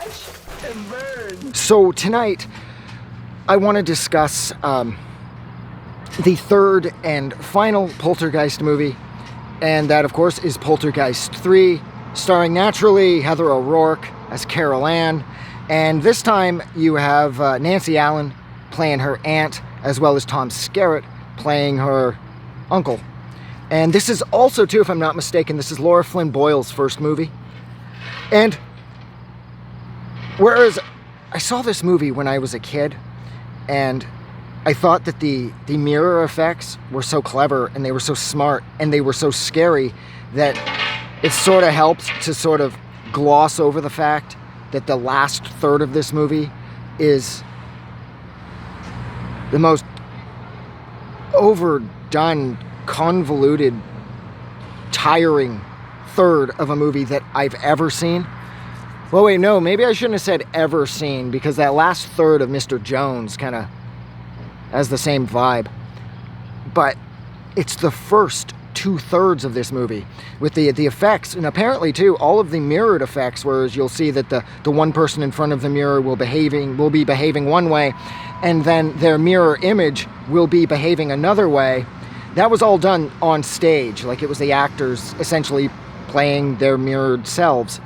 Watch and burn. So tonight, I want to discuss the third and final Poltergeist movie, and that, of course, is Poltergeist III, starring naturally Heather O'Rourke as Carol Anne, and this time you have Nancy Allen playing her aunt, as well as Tom Skerritt playing her uncle. And this is also, too, if I'm not mistaken, this is Laura Flynn Boyle's first movie. And whereas I saw this movie when I was a kid, and I thought that the mirror effects were so clever, and they were so smart, and they were so scary, that it sort of helped to sort of gloss over the fact that the last third of this movie is the most overdone, convoluted, tiring third of a movie that I've ever seen. Well, wait, no, maybe I shouldn't have said ever seen, because that last third of Mr. Jones kind of has the same vibe. But it's the first 2/3 of this movie with the effects, and apparently too all of the mirrored effects, whereas you'll see that the one person in front of the mirror will be behaving one way, and then their mirror image will be behaving another way. That was all done on stage, like it was the actors essentially playing their mirrored selves.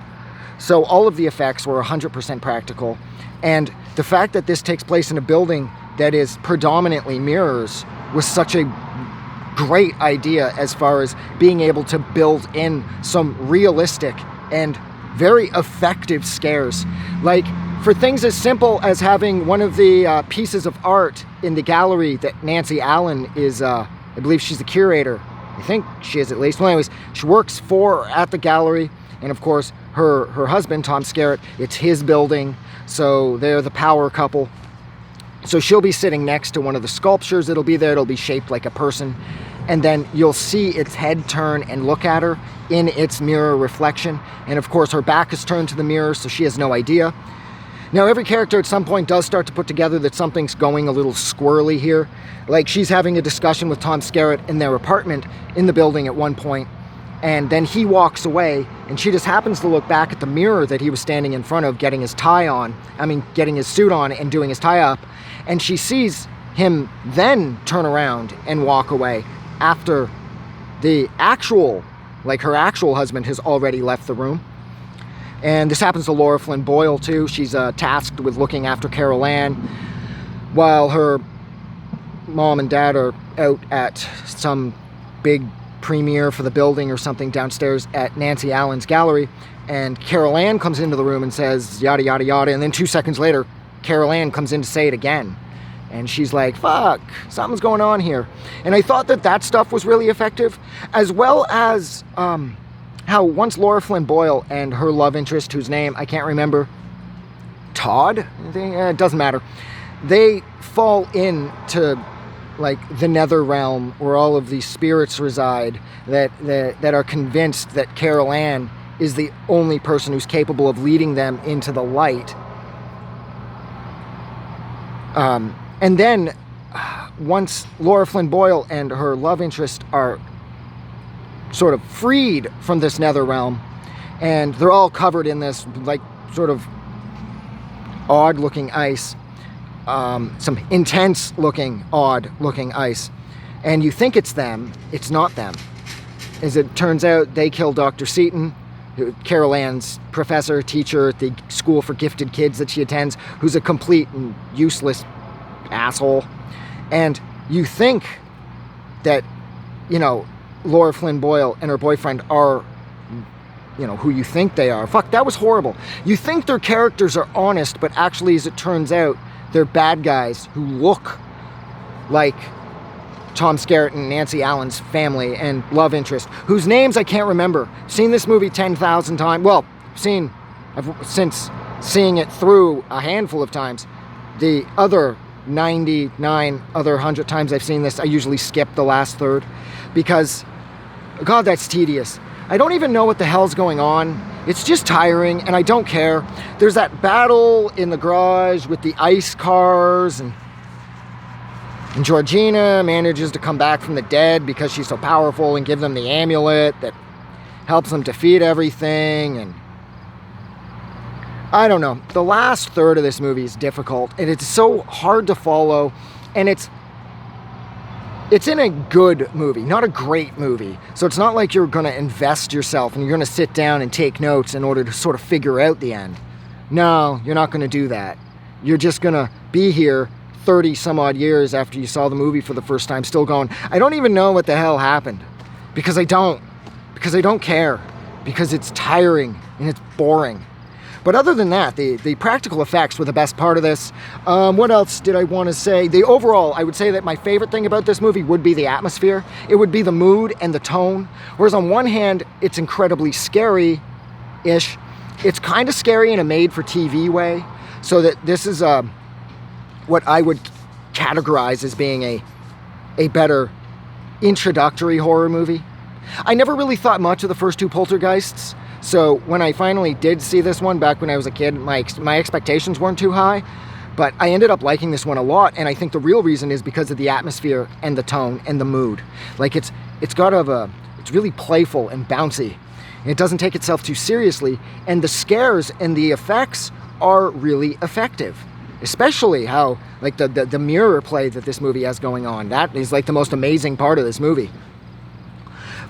So all of the effects were 100% practical, and the fact that this takes place in a building that is predominantly mirrors was such a great idea as far as being able to build in some realistic and very effective scares. Like, for things as simple as having one of the pieces of art in the gallery that Nancy Allen is, I believe she's the curator. I think she is, at least. Well, anyways, she works at the gallery, and of course, her husband, Tom Skerritt, it's his building, so they're the power couple. So she'll be sitting next to one of the sculptures that'll be there. It'll be shaped like a person, and then you'll see its head turn and look at her in its mirror reflection, and of course her back is turned to the mirror, so she has no idea. Now, every character at some point does start to put together that something's going a little squirrely here. Like, she's having a discussion with Tom Skerritt in their apartment in the building at one point, and then he walks away, and she just happens to look back at the mirror that he was standing in front of, getting his suit on and doing his tie up, and she sees him then turn around and walk away after her actual husband has already left the room. And this happens to Laura Flynn Boyle too. She's tasked with looking after Carol Anne while her mom and dad are out at some big premiere for the building or something downstairs at Nancy Allen's gallery. And Carol Anne comes into the room and says yada yada yada, and then 2 seconds later Carol Anne comes in to say it again. And she's like, fuck, something's going on here. And I thought that stuff was really effective, as well as how once Laura Flynn Boyle and her love interest, whose name I can't remember, Todd? It doesn't matter. They fall into like the nether realm where all of these spirits reside that are convinced that Carol Anne is the only person who's capable of leading them into the light. And then once Laura Flynn Boyle and her love interest are sort of freed from this nether realm, and they're all covered in this like sort of odd looking ice, some intense looking, odd looking ice, and you think it's them, it's not them. As it turns out, they killed Dr. Seaton, Carol Anne's professor, teacher at the school for gifted kids that she attends, who's a complete and useless asshole. And you think that, Laura Flynn Boyle and her boyfriend are, who you think they are. Fuck, that was horrible. You think their characters are honest, but actually, as it turns out, they're bad guys who look like Tom Skerritt and Nancy Allen's family and love interest, whose names I can't remember. Seen this movie 10,000 times. Well, since seeing it through a handful of times. The other 99 other 100 times I've seen this, I usually skip the last third because, God, that's tedious. I don't even know what the hell's going on. It's just tiring, and I don't care. There's that battle in the garage with the ice cars, and Georgina manages to come back from the dead because she's so powerful and give them the amulet that helps them defeat everything. And I don't know. The last third of this movie is difficult, and it's so hard to follow, and it's in a good movie, not a great movie. So it's not like you're going to invest yourself and you're going to sit down and take notes in order to sort of figure out the end. No, you're not going to do that. You're just going to be here 30 some odd years after you saw the movie for the first time, still going, I don't even know what the hell happened. Because I don't care. Because it's tiring and it's boring. But other than that, the practical effects were the best part of this. What else did I want to say? Overall, I would say that my favorite thing about this movie would be the atmosphere. It would be the mood and the tone. Whereas on one hand, it's incredibly scary-ish. It's kind of scary in a made-for-TV way. So that this is what I would categorize as being a better introductory horror movie. I never really thought much of the first two Poltergeists. So when I finally did see this one back when I was a kid, my expectations weren't too high, but I ended up liking this one a lot, and I think the real reason is because of the atmosphere and the tone and the mood. Like it's really playful and bouncy. And it doesn't take itself too seriously, and the scares and the effects are really effective. Especially how like the mirror play that this movie has going on. That is like the most amazing part of this movie.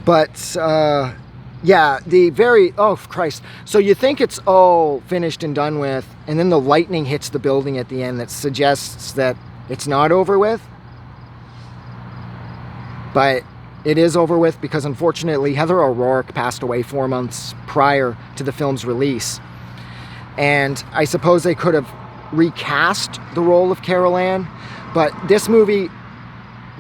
But yeah, oh Christ. So you think it's all finished and done with, and then the lightning hits the building at the end that suggests that it's not over with. But it is over with because unfortunately Heather O'Rourke passed away 4 months prior to the film's release. And I suppose they could have recast the role of Carol Anne, but this movie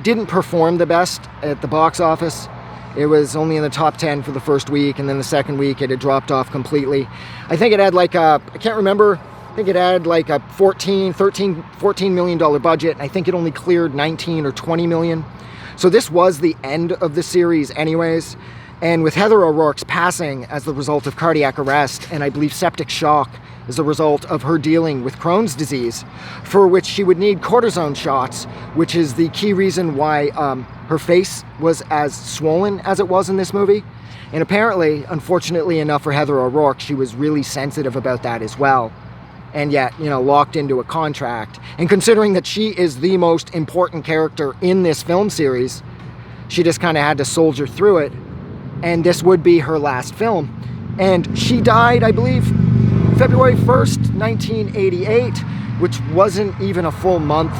didn't perform the best at the box office. It was only in the top 10 for the first week, and then the second week it had dropped off completely. I think it had like I can't remember, I think it had like a $14 million budget, and I think it only cleared 19 or 20 million. So this was the end of the series anyways, and with Heather O'Rourke's passing as the result of cardiac arrest, and I believe septic shock as a result of her dealing with Crohn's disease, for which she would need cortisone shots, which is the key reason why her face was as swollen as it was in this movie. And apparently, unfortunately enough for Heather O'Rourke, she was really sensitive about that as well. And yet, locked into a contract. And considering that she is the most important character in this film series, she just kind of had to soldier through it. And this would be her last film. And she died, I believe, February 1st, 1988, which wasn't even a full month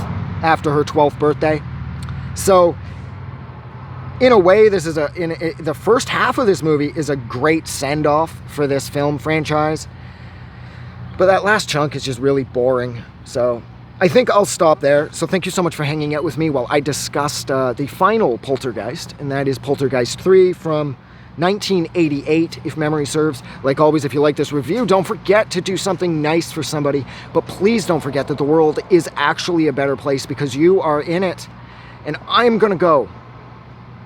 after her 12th birthday. So, in a way, this is the first half of this movie is a great send-off for this film franchise. But that last chunk is just really boring. So, I think I'll stop there. So, thank you so much for hanging out with me while I discussed the final Poltergeist, and that is Poltergeist III from 1988, if memory serves. Like always, if you like this review, don't forget to do something nice for somebody. But please don't forget that the world is actually a better place because you are in it. And I'm gonna go.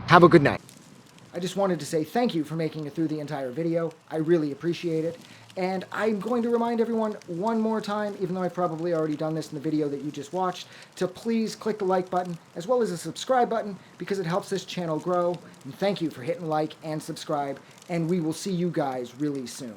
Have a good night. I just wanted to say thank you for making it through the entire video. I really appreciate it. And I'm going to remind everyone one more time, even though I've probably already done this in the video that you just watched, to please click the like button as well as the subscribe button because it helps this channel grow. And thank you for hitting like and subscribe, and we will see you guys really soon.